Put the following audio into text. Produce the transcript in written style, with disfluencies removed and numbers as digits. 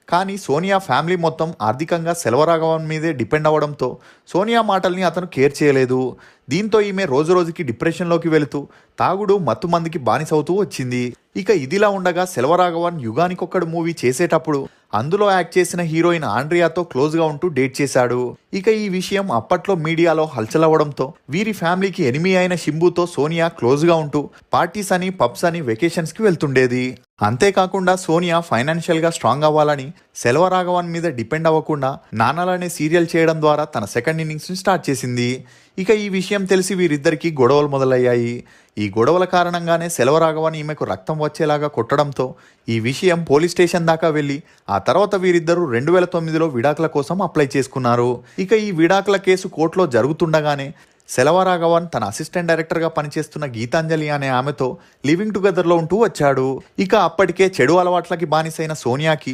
కానీ సోనియా ఫ్యామిలీ మొత్తం ఆర్థికంగా సెల్వరాఘవన్ మీదే డిపెండ్ అవ్వడంతో సోనియా మాటల్ని అతను కేర్ చేయలేదు. దీంతో ఈమె రోజురోజుకి డిప్రెషన్లోకి వెళుతూ తాగుడు మత్తుమందికి బానిసవుతూ వచ్చింది. ఇక ఇదిలా ఉండగా సెల్వరాఘవన్ యుగానికొక్కడు మూవీ చేసేటప్పుడు అందులో యాక్ట్ చేసిన హీరోయిన్ ఆండ్రియాతో క్లోజ్గా ఉంటూ డేట్ చేశాడు. ఇక ఈ విషయం అప్పట్లో మీడియాలో హల్చల్ అవ్వడంతో వీరి ఫ్యామిలీకి ఎనిమి అయిన శింబుతో సోనియా క్లోజ్గా ఉంటూ పార్టీస్ అని పబ్స్ అని వెకేషన్స్కి వెళ్తుండేది. అంతేకాకుండా సోనియా ఫైనాన్షియల్గా స్ట్రాంగ్ అవ్వాలని సెల్వరాఘవన్ మీద డిపెండ్ అవ్వకుండా నాన్నలనే సీరియల్ చేయడం ద్వారా తన సెకండ్ ఇన్నింగ్స్ని స్టార్ట్ చేసింది. ఇక ఈ విషయం తెలిసి వీరిద్దరికీ గొడవలు మొదలయ్యాయి. ఈ గొడవల కారణంగానే సెల్వరాఘవన్ ఈమెకు రక్తం వచ్చేలాగా కొట్టడంతో ఈ విషయం పోలీస్ స్టేషన్ దాకా వెళ్ళి ఆ తర్వాత వీరిద్దరూ 2009లో విడాకుల కోసం అప్లై చేసుకున్నారు. ఇక ఈ విడాకుల కేసు కోర్టులో జరుగుతుండగానే సెల్వరాఘవన్ తన అసిస్టెంట్ డైరెక్టర్గా పనిచేస్తున్న గీతాంజలి అనే ఆమెతో లివింగ్ టుగెదర్లో ఉంటూ వచ్చాడు. ఇక అప్పటికే చెడు అలవాట్లకి బానిసైన సోనియాకి